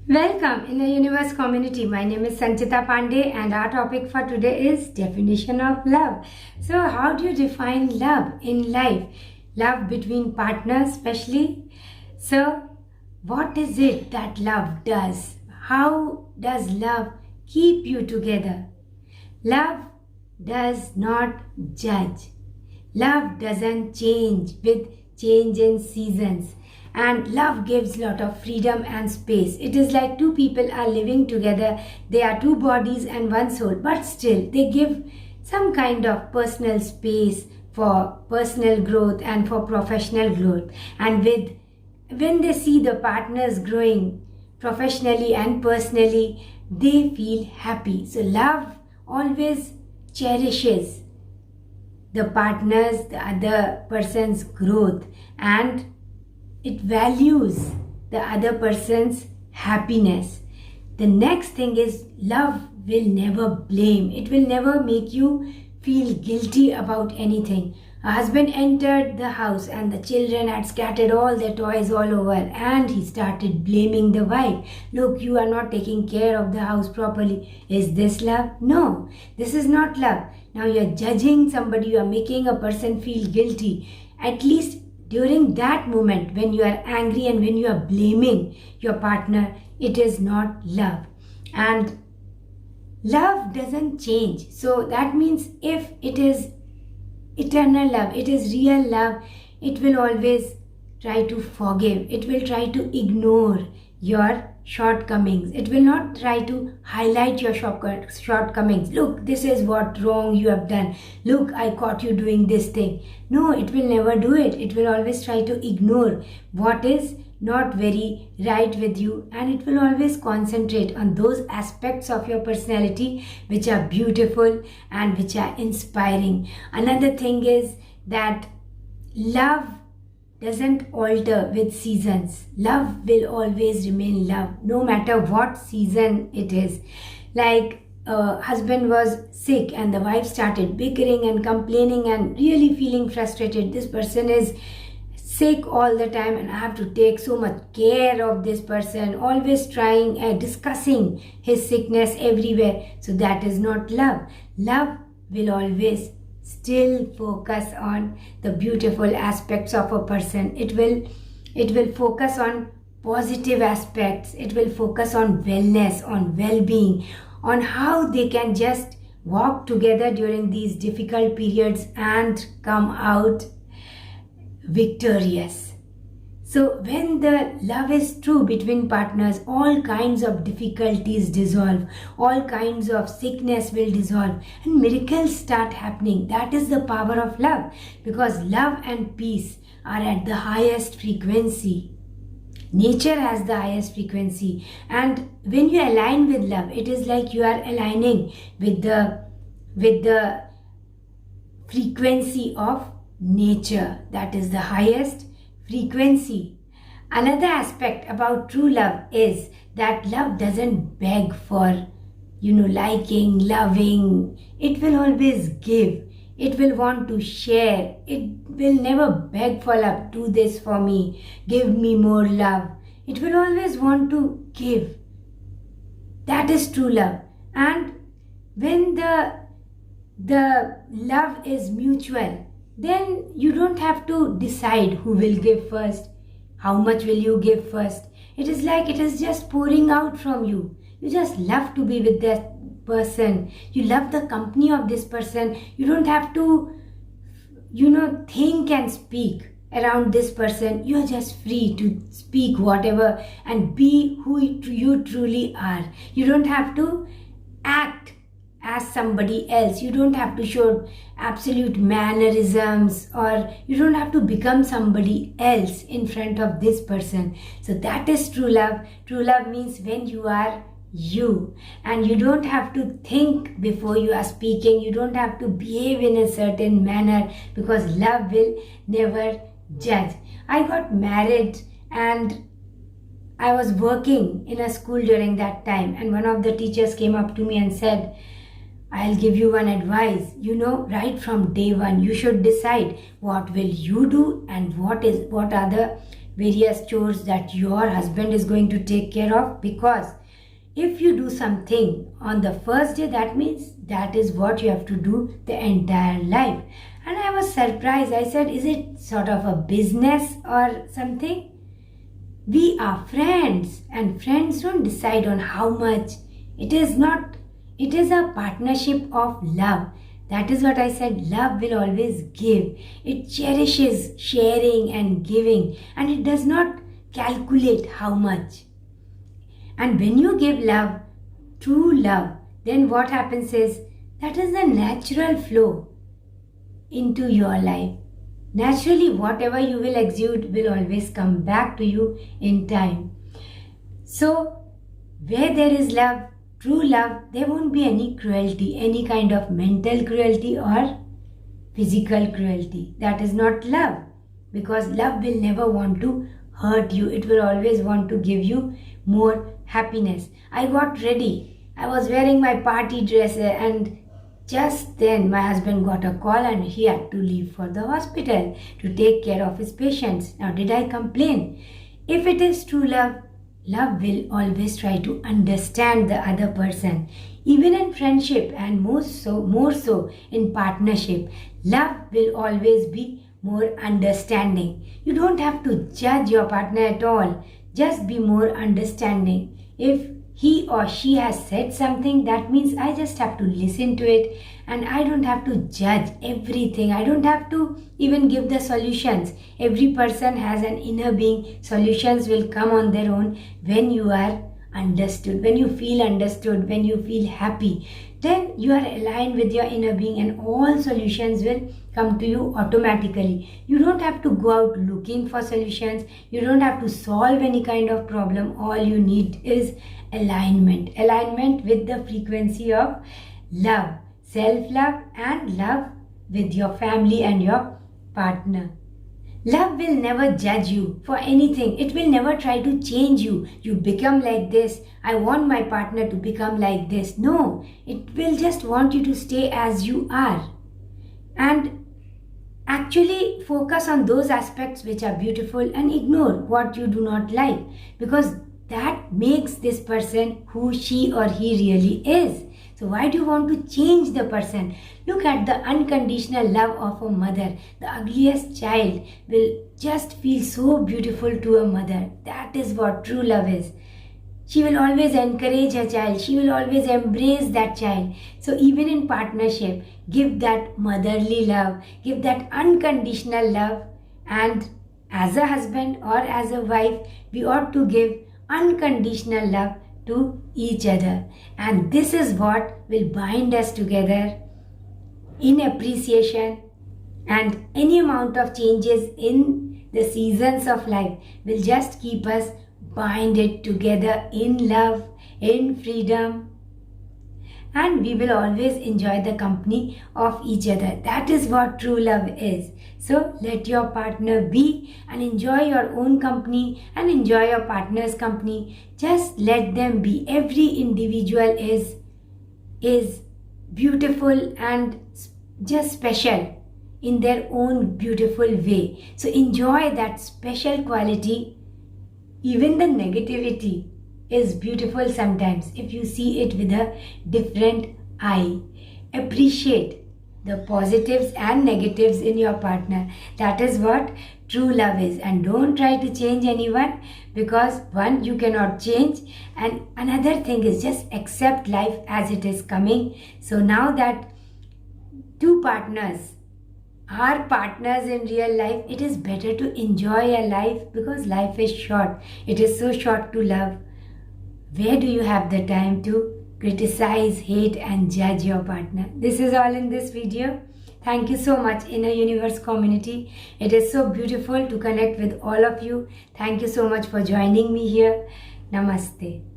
Welcome in the Universe community. My name is Sanchita Pandey and our topic for today is definition of love. So how do you define love in life? Love between partners especially. So what is it that love does? How does love keep you together? Love does not judge. Love doesn't change with change in seasons. And love gives lot of freedom and space. It is like two people are living together. They are two bodies and one soul, but still they give some kind of personal space for personal growth and for professional growth. And when they see the partners growing professionally and personally, they feel happy. So love always cherishes the partners, the other person's growth, and it values the other person's happiness. The next thing is love will never blame. It will never make you feel guilty about anything. A husband entered the house and the children had scattered all their toys all over, and he started blaming the wife. Look, you are not taking care of the house properly. Is this love? No, this is not love. Now you are judging somebody, you are making a person feel guilty. At least during that moment when you are angry and when you are blaming your partner, it is not love. And love doesn't change. So that means if it is eternal love, it is real love, it will always try to forgive. It will try to ignore your shortcomings. It will not try to highlight your shortcomings. Look, this is what wrong you have done. Look, I caught you doing this thing. No, it will never do it. It will always try to ignore what is not very right with you, and it will always concentrate on those aspects of your personality which are beautiful and which are inspiring. Another thing is that love doesn't alter with seasons. Love will always remain love, no matter what season it is. Like a husband was sick and the wife started bickering and complaining and really feeling frustrated. This person is sick all the time and I have to take so much care of this person, always trying and discussing his sickness everywhere. So that is not love. Love will always still focus on the beautiful aspects of a person. It will focus on positive aspects. It will focus on wellness, on well-being, on how they can just walk together during these difficult periods and come out victorious. So when the love is true between partners, all kinds of difficulties dissolve, all kinds of sickness will dissolve, and miracles start happening. That is the power of love, because love and peace are at the highest frequency. Nature has the highest frequency, and when you align with love, it is like you are aligning with the frequency of nature. That is the highest frequency. Another aspect about true love is that love doesn't beg for, liking, loving. It will always give. It will want to share. It will never beg for love. Do this for me. Give me more love. It will always want to give. That is true love. And when the love is mutual, then you don't have to decide who will give first, how much will you give first. It is like it is just pouring out from you. You just love to be with that person. You love the company of this person. You don't have to, think and speak around this person. You are just free to speak whatever and be who you truly are. You don't have to act as somebody else. You don't have to show absolute mannerisms, or you don't have to become somebody else in front of this person. So that is true love. True love means when you are you, and you don't have to think before you are speaking. You don't have to behave in a certain manner, because love will never judge. I got married and I was working in a school during that time, and one of the teachers came up to me and said, I'll give you one advice. Right from day one, you should decide what will you do and what are the various chores that your husband is going to take care of, because if you do something on the first day, that means that is what you have to do the entire life. And I was surprised. I said, is it sort of a business or something? We are friends, and friends don't decide on how much. It is a partnership of love. That is what I said. Love will always give. It cherishes sharing and giving, and it does not calculate how much. And when you give love, true love, then what happens is that is the natural flow into your life. Naturally, whatever you will exude will always come back to you in time. So, where there is love, true love, there won't be any cruelty, any kind of mental cruelty or physical cruelty. That is not love, because love will never want to hurt you. It will always want to give you more happiness. I got ready. I was wearing my party dress, and just then my husband got a call and he had to leave for the hospital to take care of his patients. Now, did I complain? If it is true love, love will always try to understand the other person. Even in friendship, and more so in partnership, love will always be more understanding. You don't have to judge your partner at all. Just be more understanding. If he or she has said something, that means I just have to listen to it, and I don't have to judge everything. I don't have to even give the solutions. Every person has an inner being. Solutions will come on their own when you are understood, when you feel understood, when you feel happy. Then you are aligned with your inner being, and all solutions will come to you automatically. You don't have to go out looking for solutions. You don't have to solve any kind of problem. All you need is alignment with the frequency of love, self-love, and love with your family and your partner. Love will never judge you for anything. It will never try to change you. You become like this. I want my partner to become like this. No, it will just want you to stay as you are. And actually focus on those aspects which are beautiful and ignore what you do not like, because that makes this person who she or he really is. So why do you want to change the person? Look at the unconditional love of a mother. The ugliest child will just feel so beautiful to a mother. That is what true love is. She will always encourage her child. She will always embrace that child. So even in partnership, give that motherly love. Give that unconditional love. And as a husband or as a wife, we ought to give unconditional love to each other. And this is what will bind us together in appreciation, and any amount of changes in the seasons of life will just keep us binded together in love, in freedom, and we will always enjoy the company of each other. That is what true love is. So let your partner be, and enjoy your own company and enjoy your partner's company. Just let them be. Every individual is beautiful and just special in their own beautiful way. So enjoy that special quality. Even the negativity is beautiful sometimes if you see it with a different eye. Appreciate the positives and negatives in your partner. That is what true love is. And don't try to change anyone, because one, you cannot change, and another thing is just accept life as it is coming. So now that two partners are partners in real life, it is better to enjoy a life, because life is short. It is so short to love. Where do you have the time to criticize, hate, and judge your partner? This is all in this video. Thank you so much, Inner Universe community. It is so beautiful to connect with all of you. Thank you so much for joining me here. Namaste.